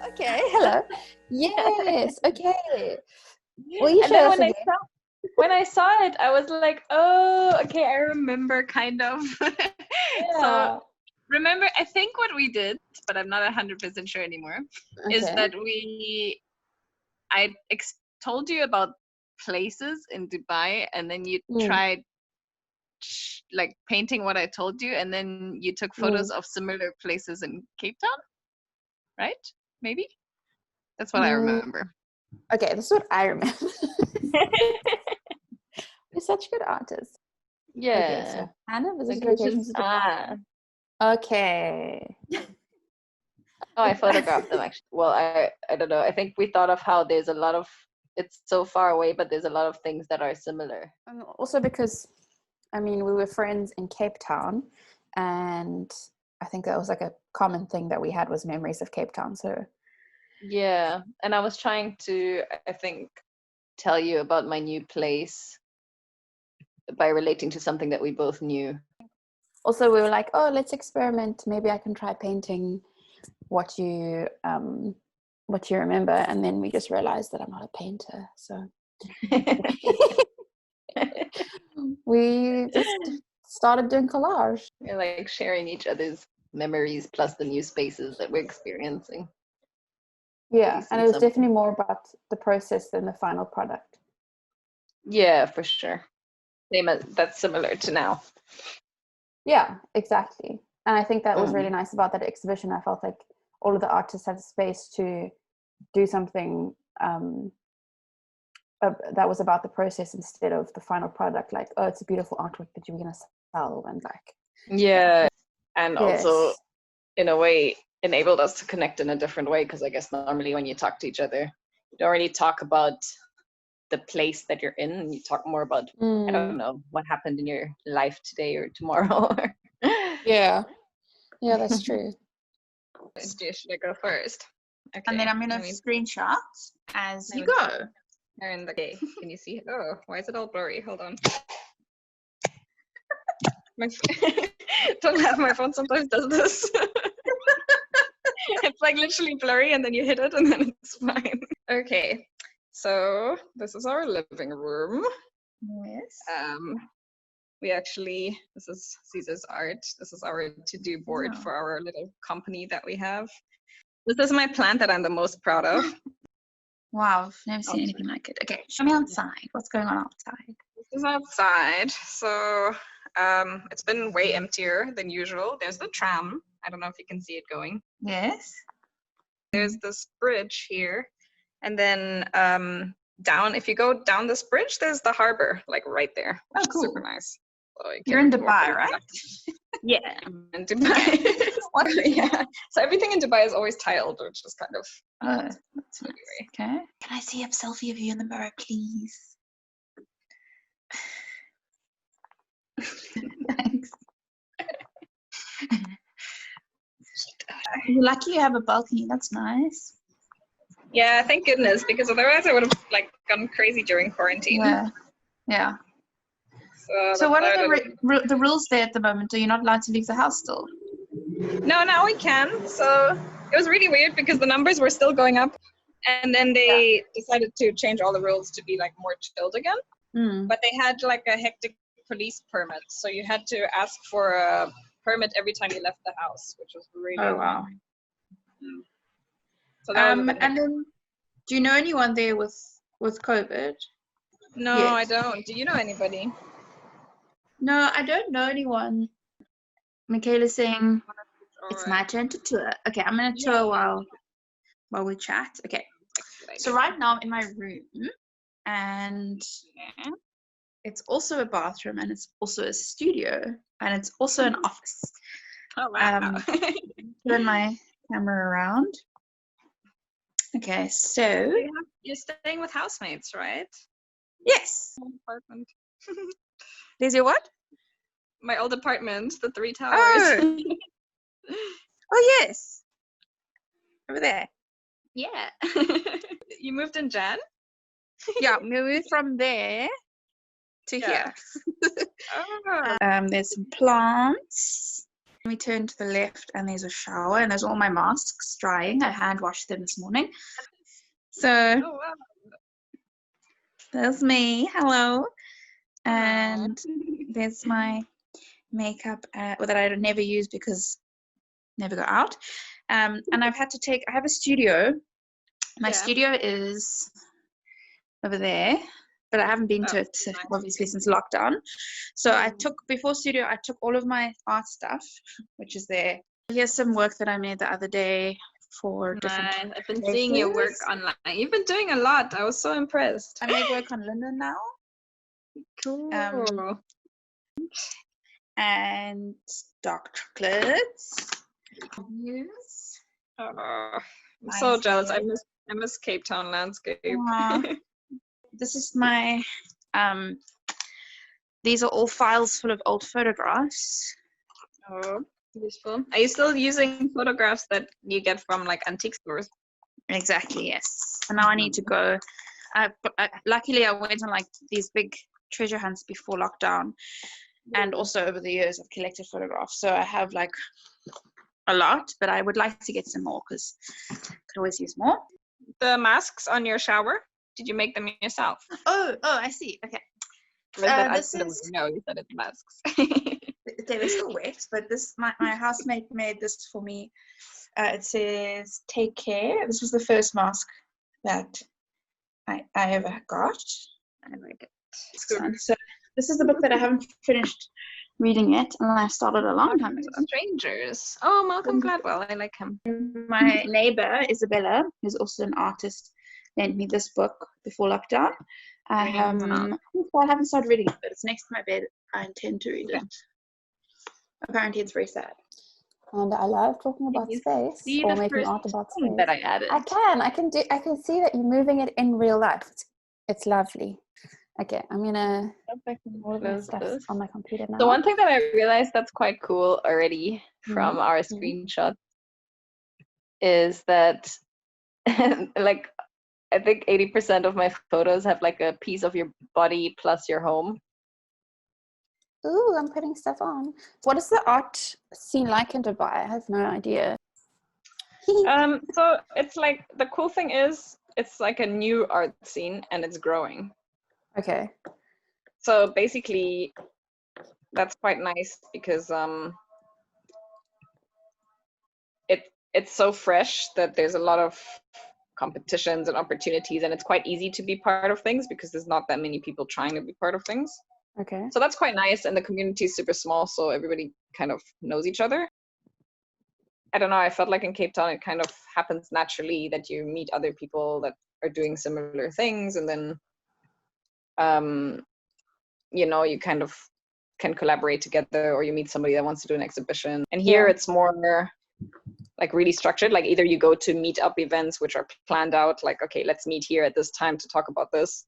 Okay, hello. Yes, okay. Will you And show then us again? when I saw it, I was like, oh, okay, I remember kind of. So Yeah. remember, I think what we did, but I'm not 100% sure anymore, is Okay. that I told you about places in Dubai, and then you tried like painting what I told you, and then you took photos of similar places in Cape Town, right? Maybe? That's what I remember. Okay, this is what I remember. We're such good artists. Yeah. Okay, so Hanna visited Okay, locations. Okay. Oh, I photographed them actually. Well, I don't know. I think we thought of how there's a lot of, it's so far away, but there's a lot of things that are similar. Also because, I mean, we were friends in Cape Town, and I think that was like a common thing that we had was memories of Cape Town. So yeah, and I was trying to, I think, tell you about my new place by relating to something that we both knew. Also, we were like, oh, let's experiment. Maybe I can try painting what you remember. And then we just realized that I'm not a painter. So we just started doing collage. We're like sharing each other's memories plus the new spaces that we're experiencing. Yeah, and it was definitely more about the process than the final product. Yeah, for sure. That's similar to now. Yeah, exactly. And I think that was really nice about that exhibition. I felt like all of the artists had space to do something that was about the process instead of the final product. Like, oh, it's a beautiful artwork that you're going to sell, and like. Yeah, and also in a way enabled us to connect in a different way, because I guess normally when you talk to each other, you don't really talk about the place that you're in, and you talk more about I don't know what happened in your life today or tomorrow. Yeah, that's true. Should I go first? Okay. And then I'm gonna screenshot as you go. Okay, can you see? Oh, why is it all blurry? Hold on. Don't laugh, my phone sometimes does this. It's like literally blurry, and then you hit it and then it's fine. Okay, so this is our living room. Yes. This is Caesar's art. This is our to-do board for our little company that we have. This is my plant that I'm the most proud of. Wow, I've never seen anything like it. Okay, show me outside. What's going on outside? This is outside. So it's been way emptier than usual. There's the tram. I don't know if you can see it going. Yes. There's this bridge here. And then down, if you go down this bridge, there's the harbor, like right there. Which is super nice. So you're in Dubai, right? Yeah, I'm in Dubai. Yeah. So everything in Dubai is always tiled, which is kind of that's nice. Okay. Can I see a selfie of you in the mirror, please? Thanks. You're lucky you have a balcony. That's nice. Yeah, thank goodness, because otherwise I would have like gone crazy during quarantine. Yeah. So what are the rules there at the moment? Are you not allowed to leave the house still? No, now we can. So it was really weird because the numbers were still going up, and then they decided to change all the rules to be like more chilled again. But they had like a hectic police permit, so you had to ask for a permit every time you left the house, which was really annoying. So and then, do you know anyone there with COVID? No, I don't. Do you know anybody? No, I don't know anyone. Michaela's saying it's my turn to tour. Okay, I'm gonna tour while we chat. Okay. So right now I'm in my room, and it's also a bathroom, and it's also a studio, and it's also an office. Oh wow. Turn my camera around. Okay, so you're staying with housemates, right? Yes. Apartment. There's your what? My old apartment, the 3 towers. Oh yes. Over there. Yeah. You moved in Jan? Yeah, we moved from there to here. Oh. There's some plants. We turn to the left and there's a shower and there's all my masks drying. I hand washed them this morning. So there's me. Hello. And there's my makeup that I never use because I never go out. And I have a studio. My studio is over there, but I haven't been to it obviously since lockdown. So before studio, I took all of my art stuff, which is there. Here's some work that I made the other day for different I've been seeing your work online. You've been doing a lot. I was so impressed. I make work on linen now. Cool. And dark chocolates. I'm so jealous. I miss Cape Town landscape. This is my these are all files full of old photographs. Oh, useful. Are you still using photographs that you get from like antique stores? Exactly, yes. And now I need to go. Luckily I went on like these big treasure hunts before lockdown, and also over the years I've collected photographs, so I have like a lot, but I would like to get some more because I could always use more. The masks on your shower, did you make them yourself? Oh, I see. Okay. No, you said it's masks. They were still wet, but my housemate made this for me. It says "Take care." This was the first mask that I ever got. I like it. So this is the book that I haven't finished reading yet, and I started a long time ago. Strangers. Oh, Malcolm Gladwell. I like him. My neighbor Isabella, who's also an artist, lent me this book before lockdown. I haven't started reading it, but it's next to my bed. I intend to read it. Apparently, it's very sad. And I love talking about space or making art about space. That I added. I can see that you're moving it in real life. It's lovely. Okay, I'm gonna all of my stuff on my computer now. The one thing that I realized that's quite cool already from our screenshot is that like I think 80% of my photos have like a piece of your body plus your home. Ooh, I'm putting stuff on. What is the art scene like in Dubai? I have no idea. So it's like, the cool thing is it's like a new art scene and it's growing. Okay. So basically that's quite nice because it's so fresh that there's a lot of competitions and opportunities, and it's quite easy to be part of things because there's not that many people trying to be part of things. Okay. So that's quite nice, and the community is super small, so everybody kind of knows each other. I don't know, I felt like in Cape Town it kind of happens naturally that you meet other people that are doing similar things, and then you kind of can collaborate together, or you meet somebody that wants to do an exhibition. And here it's more like really structured, like either you go to meet up events which are planned out, like, okay, let's meet here at this time to talk about this,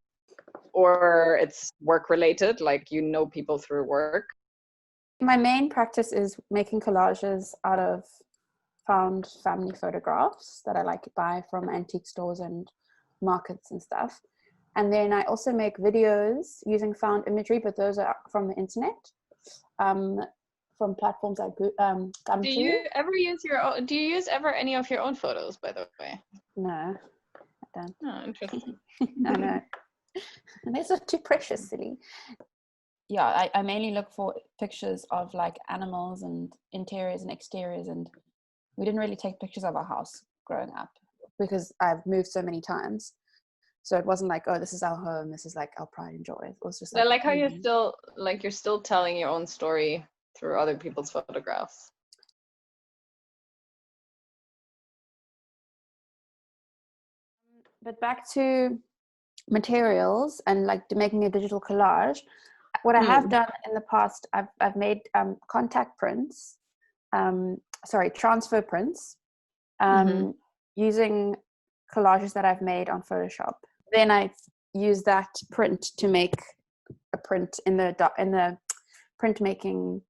or it's work related, like people through work. My main practice is making collages out of found family photographs that I like to buy from antique stores and markets and stuff. And then I also make videos using found imagery, but those are from the internet, from platforms like Gumtree. Do you ever use any of your own photos, by the way? No, I don't. Oh, interesting. No. And these are too precious, silly. Yeah, I mainly look for pictures of like animals and interiors and exteriors, and we didn't really take pictures of our house growing up because I've moved so many times. So it wasn't like, oh, this is our home, this is like our pride and joy. It was just like, I like how you're still telling your own story through other people's photographs. But back to materials and like making a digital collage. What I have done in the past, I've made contact prints, transfer prints, using collages that I've made on Photoshop. Then I use that print to make a print in the printmaking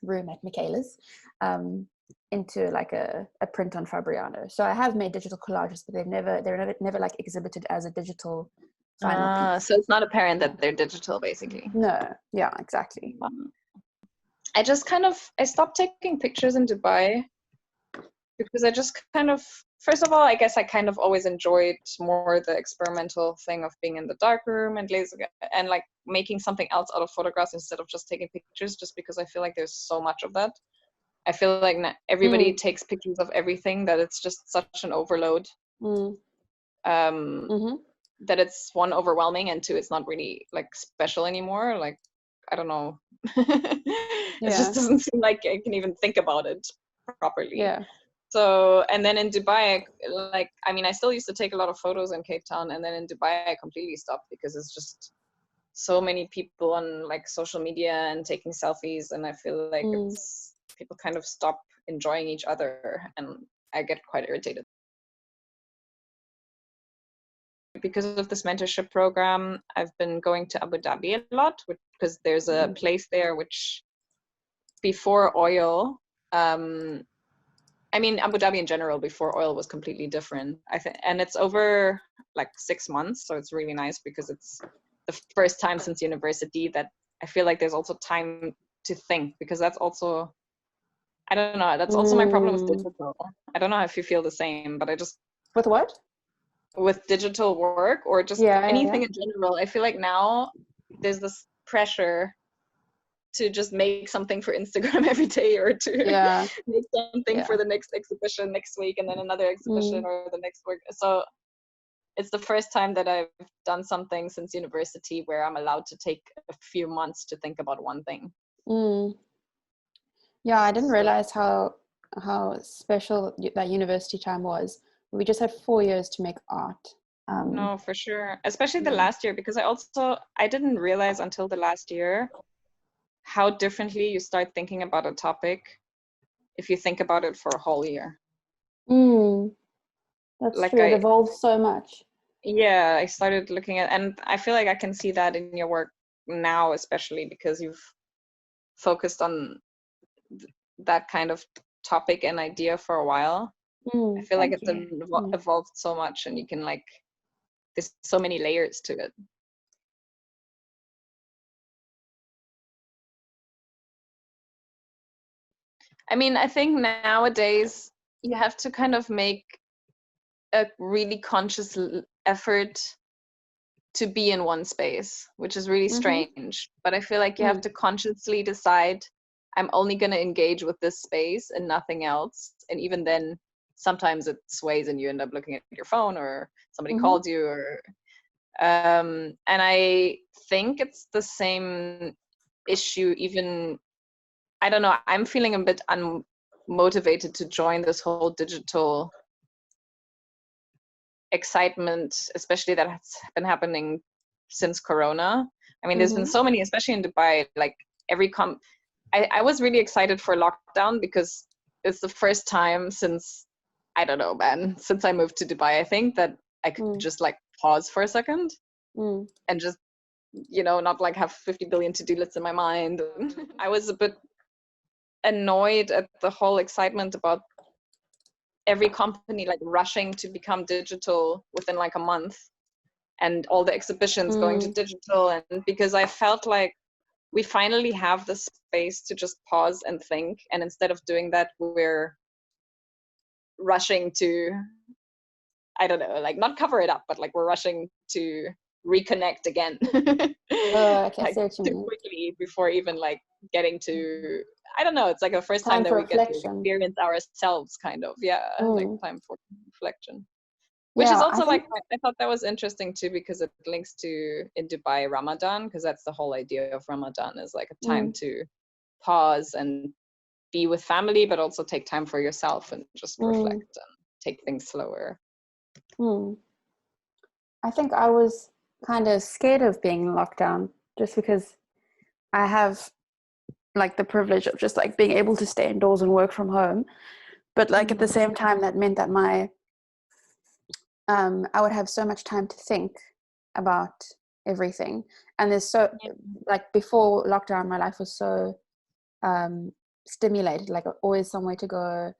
room at Michaela's, into like a print on Fabriano. So I have made digital collages, but they're never like exhibited as a digital final piece. So it's not apparent that they're digital, basically. No, yeah, exactly. I stopped taking pictures in Dubai because I just kind of, first of all, I guess I kind of always enjoyed more the experimental thing of being in the dark room and like making something else out of photographs instead of just taking pictures, just because I feel like there's so much of that. I feel like everybody takes pictures of everything, that it's just such an overload. That it's, one, overwhelming, and two, it's not really like special anymore. Like, I don't know. It just doesn't seem like I can even think about it properly. Yeah. So, and then in Dubai, I still used to take a lot of photos in Cape Town, and then in Dubai I completely stopped because it's just so many people on like social media and taking selfies, and I feel like people kind of stop enjoying each other, and I get quite irritated. Because of this mentorship program, I've been going to Abu Dhabi a lot, because there's a place there which, before oil, Abu Dhabi in general, before oil, was completely different. And it's over like 6 months, so it's really nice because it's the first time since university that I feel like there's also time to think, because that's also, I don't know, that's also my problem with digital. I don't know if you feel the same, but I just... With what? With digital work, or just anything in general. I feel like now there's this pressure to just make something for Instagram every day, or to make something for the next exhibition next week, and then another exhibition or the next work. So it's the first time that I've done something since university where I'm allowed to take a few months to think about one thing. Yeah, I didn't realize how special that university time was. We just had 4 years to make art. No, for sure. Especially the last year, because I didn't realize until the last year how differently you start thinking about a topic if you think about it for a whole year. That's like, true. It evolves so much. Yeah, I started looking at, and I feel like I can see that in your work now, especially because you've focused on that kind of topic and idea for a while. I feel like it's evolved so much, and you can there's so many layers to it. I think nowadays you have to kind of make a really conscious effort to be in one space, which is really strange. But I feel like you have to consciously decide, I'm only going to engage with this space and nothing else. And even then, sometimes it sways and you end up looking at your phone, or somebody called you, or and I think it's the same issue. Even, I don't know, I'm feeling a bit unmotivated to join this whole digital excitement, especially that has been happening since Corona. There's been so many, especially in Dubai, like I was really excited for lockdown because it's the first time since, I don't know, man, since I moved to Dubai, I think, that I could just pause for a second and just, not have 50 billion to-do lists in my mind. I was a bit annoyed at the whole excitement about every company rushing to become digital within a month, and all the exhibitions going to digital. And because I felt like we finally have the space to just pause and think, and instead of doing that, we're rushing to, I don't know, not cover it up, but we're rushing to reconnect again. Too quickly before even getting to, I don't know, it's the first time that we get to experience ourselves, kind of. Time for reflection, which is also I thought that was interesting too, because it links to, in Dubai, Ramadan, because that's the whole idea of Ramadan, is a time to pause and be with family, but also take time for yourself and just reflect and take things slower. I think I was kind of scared of being locked down, just because I have the privilege of just being able to stay indoors and work from home, but at the same time, that meant that I would have so much time to think about everything. And there's before lockdown, my life was so stimulated, always somewhere to go,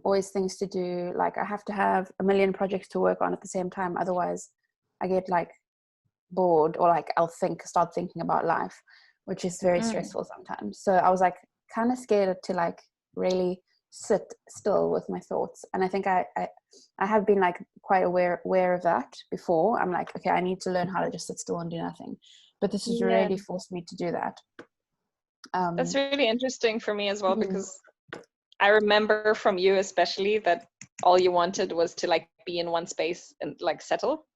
always things to do. I have to have a million projects to work on at the same time, otherwise I get bored, or I'll start thinking about life. which is very stressful sometimes. So I was like kind of scared to like really sit still with my thoughts. And I think I have been like quite aware of that before. I'm like, okay, I need to learn how to just sit still and do nothing. But this has really forced me to do that. That's really interesting for me as well, because I remember from you especially that all you wanted was to like be in one space and like settle.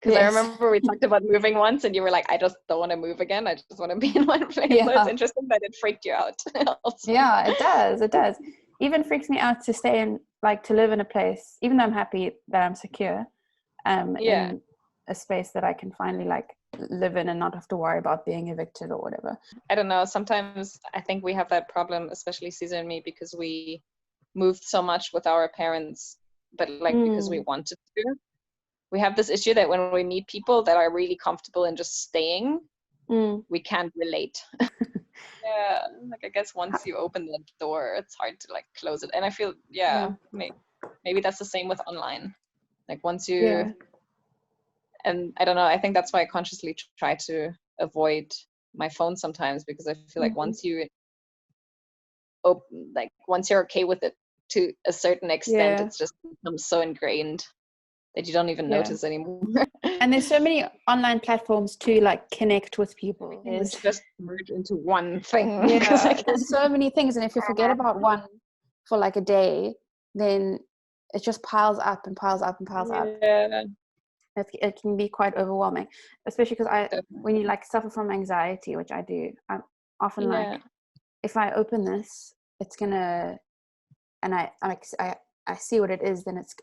Because I remember we talked about moving once and you were like, I just don't want to move again. I just want to be in one place. So it's interesting that it freaked you out. Yeah, it does. Even freaks me out to stay in, like to live in a place, even though I'm happy that I'm secure, in a space that I can finally like live in and not have to worry about being evicted or whatever. I don't know. Sometimes I think we have that problem, especially Caesar and me, because we moved so much with our parents, but like because we wanted to. We have this issue that when we meet people that are really comfortable in just staying, we can't relate. Yeah, like I guess once you open the door, it's hard to like close it. And I feel, maybe that's the same with online. Like once you, and I don't know, I think that's why I consciously try to avoid my phone sometimes, because I feel like once you once you're okay with it to a certain extent, it's just becomes so ingrained that you don't even notice anymore. And there's so many online platforms to like connect with people. It's just merge into one thing. There's so many things, and if you forget about one for like a day, then it just piles up and piles up and piles up. It can be quite overwhelming, especially because when you like suffer from anxiety, which I do, I'm often like, if I open this, it's gonna, and I see what it is, then it's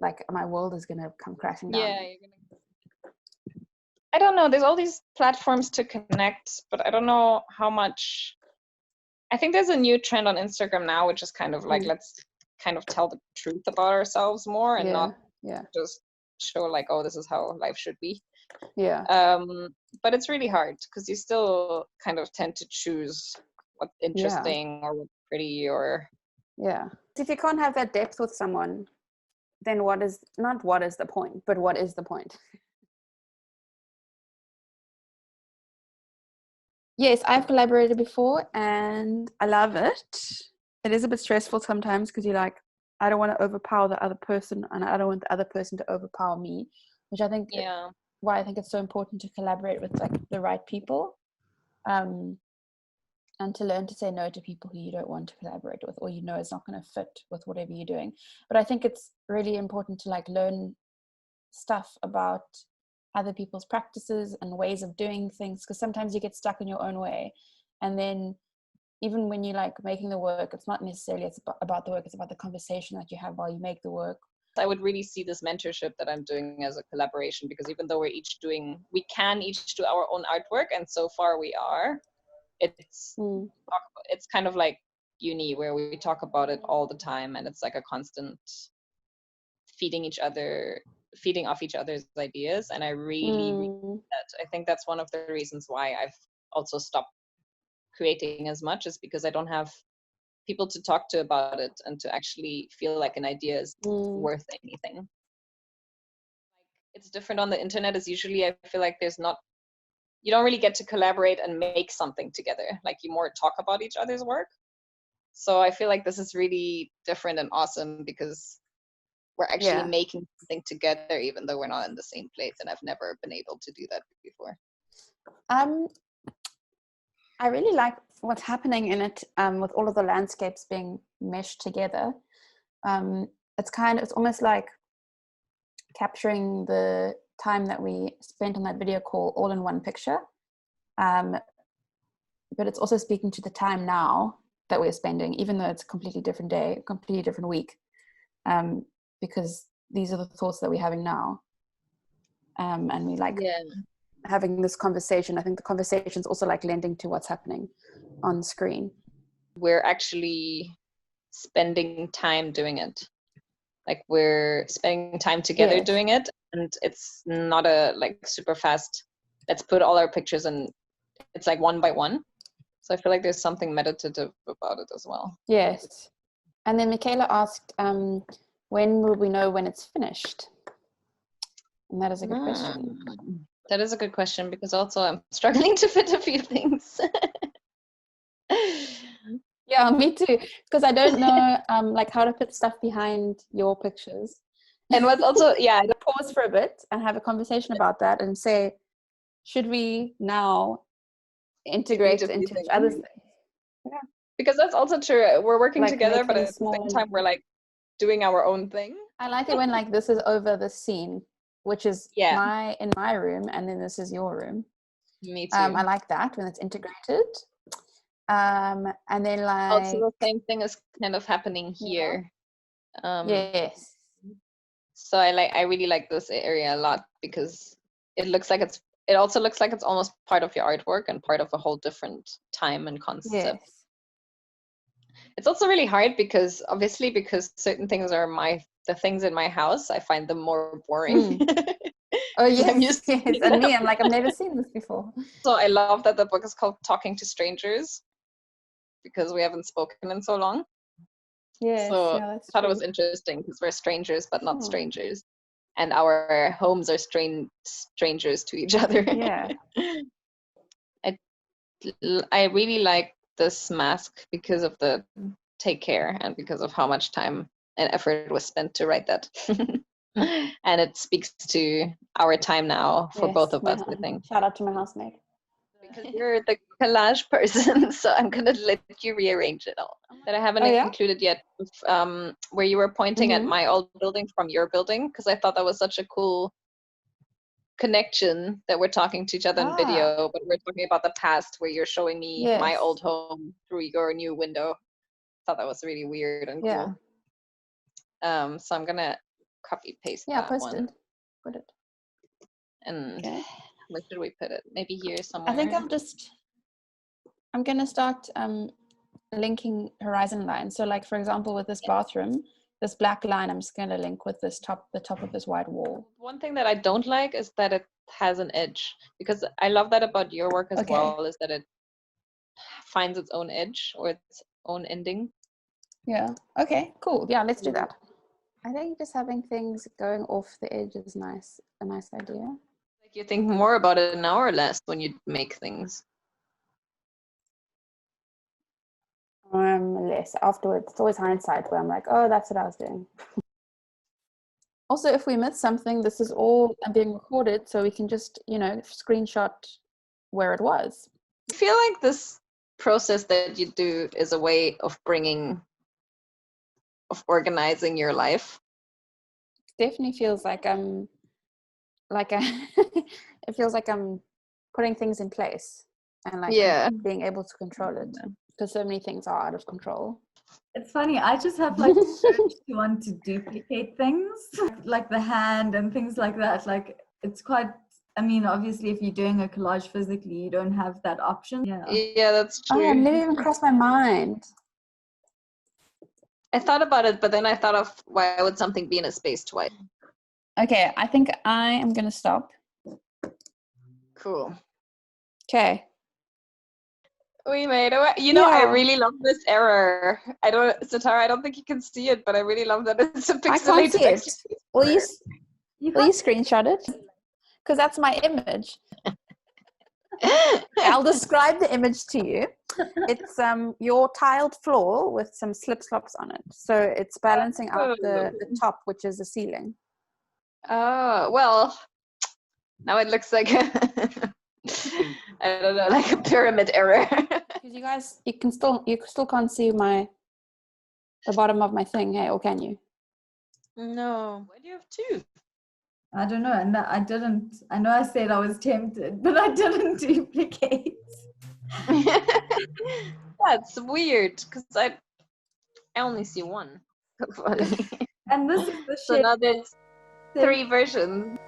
like my world is gonna come crashing down. I don't know, there's all these platforms to connect, but I don't know how much. I think there's a new trend on Instagram now, which is kind of like, let's kind of tell the truth about ourselves more and not just show like, oh, this is how life should be. But it's really hard because you still kind of tend to choose what's interesting or what's pretty or if you can't have that depth with someone, then what is the point, but what is the point? Yes, I've collaborated before and I love it. It is a bit stressful sometimes because you're like, I don't want to overpower the other person and I don't want the other person to overpower me, which I think why I think it's so important to collaborate with like the right people, and to learn to say no to people who you don't want to collaborate with or you know is not going to fit with whatever you're doing. But I think it's really important to like learn stuff about other people's practices and ways of doing things, because sometimes you get stuck in your own way, and then even when you like making the work, it's not necessarily about the work, it's about the conversation that you have while you make the work. I would really see this mentorship that I'm doing as a collaboration, because even though we can each do our own artwork, and so far we are, it's kind of like uni where we talk about it all the time, and it's like a constant feeding off each other's ideas. And I really I think that's one of the reasons why I've also stopped creating as much, is because I don't have people to talk to about it and to actually feel like an idea is worth anything. Like, it's different on the internet. Is usually I feel like you don't really get to collaborate and make something together. Like you more talk about each other's work. So I feel like this is really different and awesome because we're actually making something together, even though we're not in the same place. And I've never been able to do that before. I really like what's happening in it, with all of the landscapes being meshed together. It's almost like capturing the time that we spent on that video call all in one picture. But it's also speaking to the time now that we're spending, even though it's a completely different day, a completely different week. Because these are the thoughts that we're having now. And we like having this conversation. I think the conversation's also like lending to what's happening on screen. We're actually spending time doing it. Like we're spending time together doing it, and it's not a like super fast, let's put all our pictures in. It's like one by one. So I feel like there's something meditative about it as well. Yes. And then Michaela asked, when will we know when it's finished? And that is a good question. That is a good question, because also I'm struggling to fit a few things. Yeah, me too. Because I don't know like how to put stuff behind your pictures. And what's also, yeah, pause for a bit and have a conversation about that and say, should we now integrate into each other's things? Yeah. Because that's also true. We're working like together, but at the same time, we're like doing our own thing. I like it when like this is over the scene, which is in my room, and then this is your room. Me too. I like that when it's integrated. And then like also the same thing is kind of happening here. Yes. So I really like this area a lot, because it also looks like it's almost part of your artwork and part of a whole different time and concept. Yes. It's also really hard because certain things are the things in my house, I find them more boring. Oh yes, and me, I'm like, I've never seen this before. So I love that the book is called Talking to Strangers, because we haven't spoken in so long. Yes, so I thought it was interesting, because we're strangers but not strangers, and our homes are strangers to each other. Yeah. I really like this mask because of the take care and because of how much time and effort was spent to write that. And it speaks to our time now for both of us, I think. Shout out to my housemate. Because you're the collage person, so I'm gonna let you rearrange it all. That I haven't included yet, where you were pointing at my old building from your building, because I thought that was such a cool connection that we're talking to each other in video, but we're talking about the past, where you're showing me my old home through your new window. I thought that was really weird and cool. So I'm gonna copy paste that one. Put it. And where should we put it? Maybe here somewhere. I think I'm gonna start linking horizon lines. So like, for example, with this bathroom, this black line, I'm just going to link with the top of this white wall. One thing that I don't like is that it has an edge, because I love that about your work as well, is that it finds its own edge or its own ending. Yeah. Okay, cool. Yeah, let's do that. I think just having things going off the edge is a nice idea. Like, you think more about it now or less when you make things? Less afterwards. It's always hindsight where I'm like, oh, that's what I was doing. Also, if we miss something, this is all being recorded, so we can just, screenshot where it was. I feel like this process that you do is a way of organizing your life. It definitely feels like it feels like I'm putting things in place and being able to control it. Because so many things are out of control. It's funny, I just have like the urge to want to duplicate things, like the hand and things like that. Like, it's quite, I mean, obviously if you're doing a collage physically, you don't have that option. Yeah, that's true. Oh, it never even crossed my mind. I thought about it, but then I thought of, why would something be in a space twice? Okay, I think I am going to stop. Cool. Okay. We made it. I really love this error. Sitaara, I don't think you can see it, but I really love that it's a pixelated. I can't see it. Will you screenshot it? Because that's my image. I'll describe the image to you. It's your tiled floor with some slip-slops on it. So it's balancing out the top, which is the ceiling. Oh, well, now it looks like I don't know, like a pyramid error. Because you guys, you still can't see the bottom of my thing, hey, or can you? No. Why do you have two? I don't know, and I didn't. I know I said I was tempted, but I didn't duplicate. That's weird, because I only see one. And this is the So now there's 3 versions.